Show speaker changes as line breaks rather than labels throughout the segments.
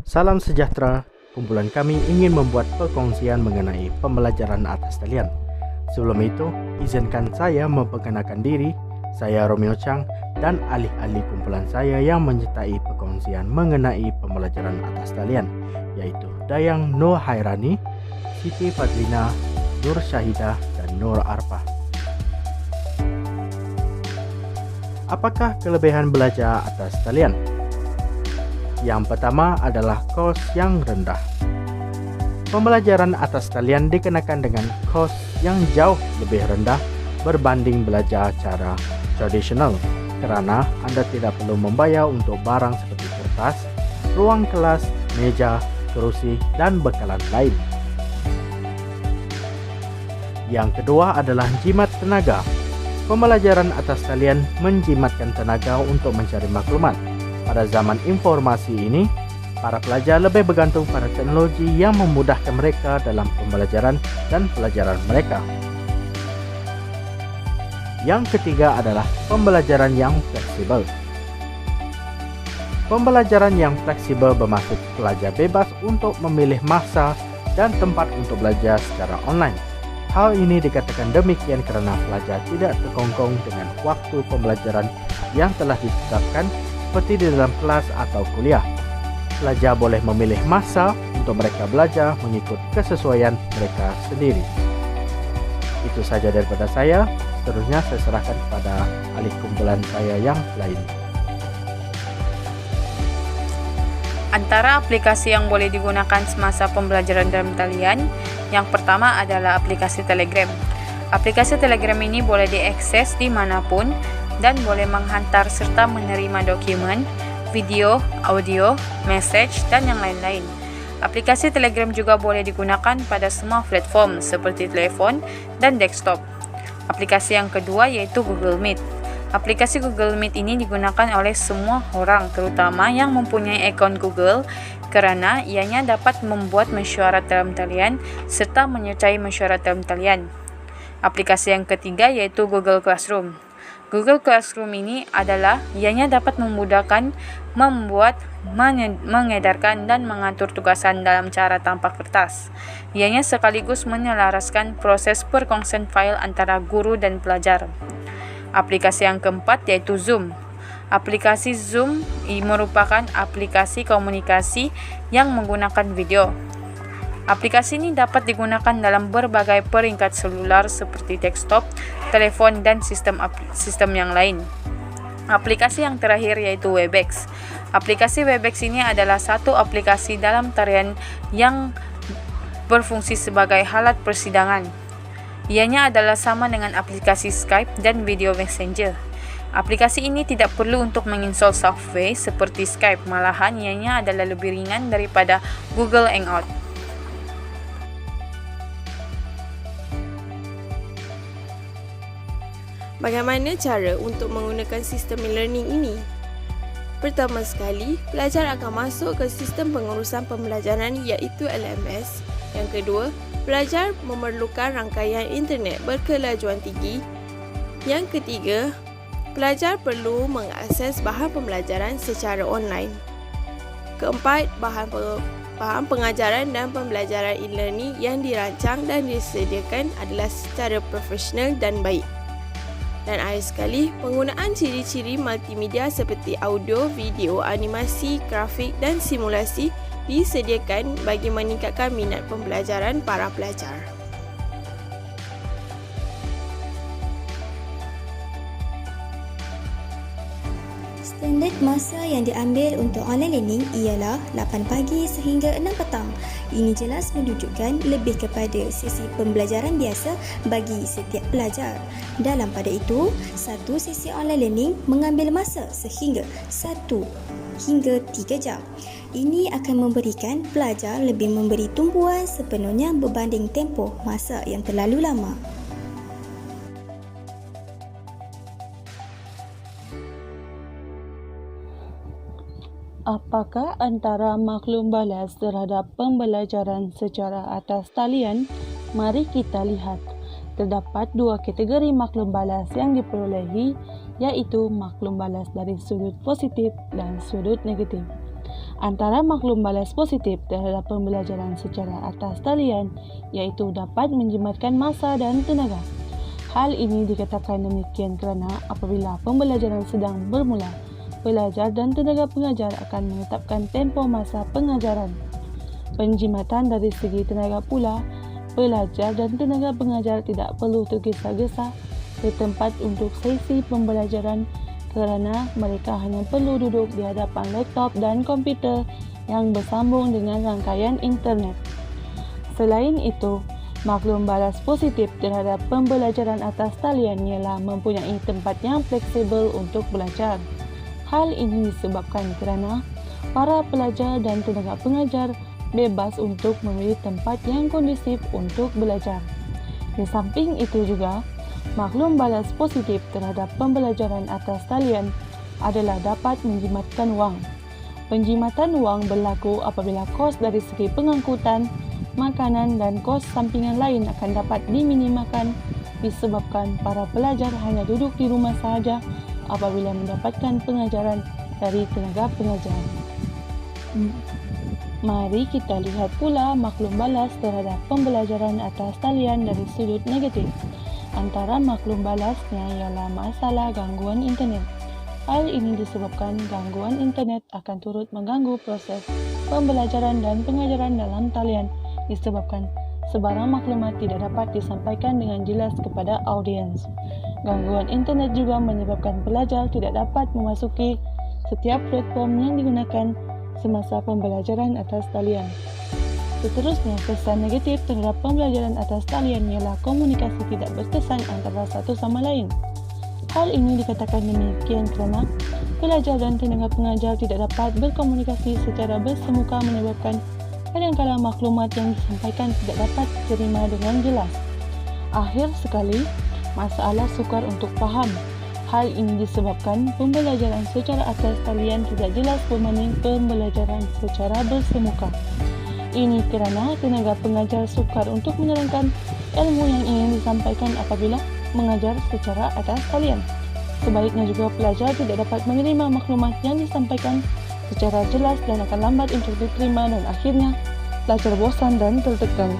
Salam sejahtera, kumpulan kami ingin membuat perkongsian mengenai pembelajaran atas talian. Sebelum itu, izinkan saya memperkenalkan diri. Saya Romeo Chang dan ahli-ahli kumpulan saya yang menyertai perkongsian mengenai pembelajaran atas talian, yaitu Dayang Nur Hairani, Siti Fadlina, Nur Syahidah, dan Nur Arfah. Apakah kelebihan belajar atas talian? Yang pertama adalah kos yang rendah. Pembelajaran atas talian dikenakan dengan kos yang jauh lebih rendah berbanding belajar cara tradisional, kerana anda tidak perlu membayar untuk barang seperti kertas, ruang kelas, meja, kerusi, dan bekalan lain. Yang kedua adalah jimat tenaga. Pembelajaran atas talian menjimatkan tenaga untuk mencari maklumat. Pada zaman informasi ini, para pelajar lebih bergantung pada teknologi yang memudahkan mereka dalam pembelajaran dan pelajaran mereka. Yang ketiga adalah pembelajaran yang fleksibel. Pembelajaran yang fleksibel bermaksud pelajar bebas untuk memilih masa dan tempat untuk belajar secara online. Hal ini dikatakan demikian kerana pelajar tidak terkongkong dengan waktu pembelajaran yang telah ditetapkan seperti di dalam kelas atau kuliah. Pelajar boleh memilih masa untuk mereka belajar mengikut kesesuaian mereka sendiri. Itu saja daripada saya. Seterusnya saya serahkan kepada ahli kumpulan saya yang lain.
Antara aplikasi yang boleh digunakan semasa pembelajaran dalam talian, yang pertama adalah aplikasi Telegram. Aplikasi Telegram ini boleh diakses di manapun dan boleh menghantar serta menerima dokumen, video, audio, message, dan yang lain-lain. Aplikasi Telegram juga boleh digunakan pada semua platform seperti telefon dan desktop. Aplikasi yang kedua yaitu Google Meet. Aplikasi Google Meet ini digunakan oleh semua orang, terutama yang mempunyai akaun Google, kerana ianya dapat membuat mesyuarat dalam talian serta menyertai mesyuarat dalam talian. Aplikasi yang ketiga yaitu Google Classroom. Google Classroom ini adalah ianya dapat memudahkan membuat, mengedarkan dan mengatur tugasan dalam cara tanpa kertas. Ianya sekaligus menyelaraskan proses perkongsian fail antara guru dan pelajar. Aplikasi yang keempat yaitu Zoom. Aplikasi Zoom merupakan aplikasi komunikasi yang menggunakan video. Aplikasi ini dapat digunakan dalam berbagai peringkat selular seperti desktop, telefon, dan sistem yang lain. Aplikasi yang terakhir yaitu Webex. Aplikasi Webex ini adalah satu aplikasi dalam tarian yang berfungsi sebagai alat persidangan. Ianya adalah sama dengan aplikasi Skype dan video messenger. Aplikasi ini tidak perlu untuk menginstal software seperti Skype, malahan ianya adalah lebih ringan daripada Google Hangout.
Bagaimana cara untuk menggunakan sistem e-learning ini? Pertama sekali, pelajar akan masuk ke sistem pengurusan pembelajaran iaitu LMS. Yang kedua, pelajar memerlukan rangkaian internet berkelajuan tinggi. Yang ketiga, pelajar perlu mengakses bahan pembelajaran secara online. Keempat, bahan pengajaran dan pembelajaran e-learning yang dirancang dan disediakan adalah secara profesional dan baik. Dan akhir sekali, penggunaan ciri-ciri multimedia seperti audio, video, animasi, grafik dan simulasi disediakan bagi meningkatkan minat pembelajaran para pelajar.
Standard masa yang diambil untuk online learning ialah 8 pagi sehingga 6 petang. Ini jelas menunjukkan lebih kepada sesi pembelajaran biasa bagi setiap pelajar. Dalam pada itu, satu sesi online learning mengambil masa sehingga 1 hingga 3 jam. Ini akan memberikan pelajar lebih memberi tumpuan sepenuhnya berbanding tempoh masa yang terlalu lama.
Apakah antara maklum balas terhadap pembelajaran secara atas talian? Mari kita lihat. Terdapat dua kategori maklum balas yang diperolehi, iaitu maklum balas dari sudut positif dan sudut negatif. Antara maklum balas positif terhadap pembelajaran secara atas talian, iaitu dapat menjimatkan masa dan tenaga. Hal ini dikatakan demikian kerana apabila pembelajaran sedang bermula, pelajar dan tenaga pengajar akan menetapkan tempoh masa pengajaran. Penjimatan dari segi tenaga pula, pelajar dan tenaga pengajar tidak perlu tergesa-gesa ke tempat untuk sesi pembelajaran kerana mereka hanya perlu duduk di hadapan laptop dan komputer yang bersambung dengan rangkaian internet. Selain itu, maklum balas positif terhadap pembelajaran atas talian ialah mempunyai tempat yang fleksibel untuk belajar. Hal ini disebabkan kerana para pelajar dan tenaga pengajar bebas untuk memilih tempat yang kondusif untuk belajar. Di samping itu juga, maklum balas positif terhadap pembelajaran atas talian adalah dapat menjimatkan wang. Penjimatan wang berlaku apabila kos dari segi pengangkutan, makanan dan kos sampingan lain akan dapat diminimalkan disebabkan para pelajar hanya duduk di rumah sahaja apabila mendapatkan pengajaran dari tenaga pengajar. Mari kita lihat pula maklum balas terhadap pembelajaran atas talian dari sudut negatif. Antara maklum balasnya ialah masalah gangguan internet. Hal ini disebabkan gangguan internet akan turut mengganggu proses pembelajaran dan pengajaran dalam talian disebabkan sebarang maklumat tidak dapat disampaikan dengan jelas kepada audiens. Gangguan internet juga menyebabkan pelajar tidak dapat memasuki setiap platform yang digunakan semasa pembelajaran atas talian. Seterusnya, kesan negatif terhadap pembelajaran atas talian ialah komunikasi tidak berkesan antara satu sama lain. Hal ini dikatakan demikian kerana pelajar dan tenaga pengajar tidak dapat berkomunikasi secara bersemuka menyebabkan kadang-kala maklumat yang disampaikan tidak dapat diterima dengan jelas. Akhir sekali, masalah sukar untuk faham. Hal ini disebabkan pembelajaran secara atas talian tidak jelas berbanding pembelajaran secara bersemuka. Ini kerana tenaga pengajar sukar untuk menerangkan ilmu yang ingin disampaikan apabila mengajar secara atas talian. Sebaliknya juga pelajar tidak dapat menerima maklumat yang disampaikan secara jelas dan akan lambat untuk diterima dan akhirnya pelajar bosan dan tertekan.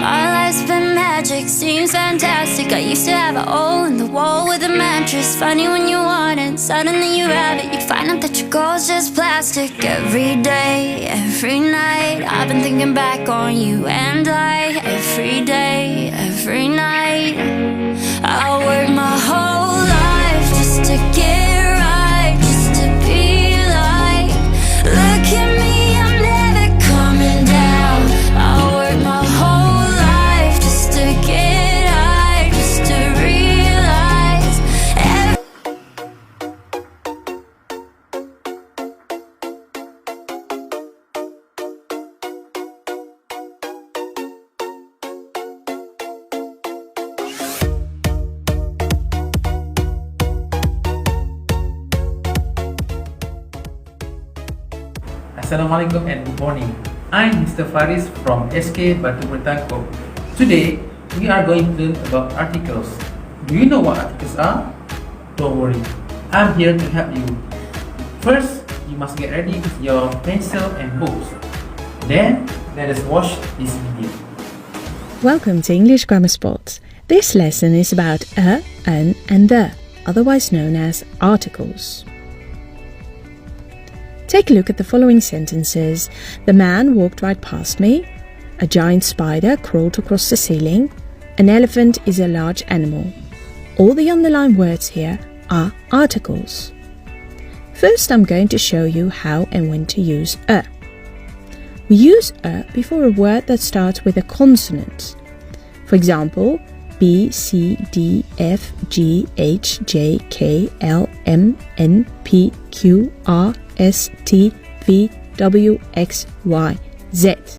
My life's been magic, seems fantastic. I used to have a hole in the wall with a mattress. Funny when you want it, suddenly you have it. You find out that your goal's just plastic. Every day, every night, I've been thinking back on you and I. Every day, every night, I work my whole life just to get right, just to be like, look at me, I'm never coming down. I work my whole life just to get high, just to realize
Assalamualaikum and good morning. I'm Mr. Faris from SK Batu Bertangkap. Today, we are going to learn about articles. Do you know what articles are? Don't worry, I'm here to help you. First, you must get ready with your pencil and books. Then, let us watch this video.
Welcome to English Grammar Sports. This lesson is about a, an and the, otherwise known as articles. Take a look at the following sentences. The man walked right past me. A giant spider crawled across the ceiling. An elephant is a large animal. All the underlined words here are articles. First, I'm going to show you how and when to use a. We use a before a word that starts with a consonant. For example, B, C, D, F, G, H, J, K, L, M, N, P, Q, R, S, T, V, W, X, Y, Z.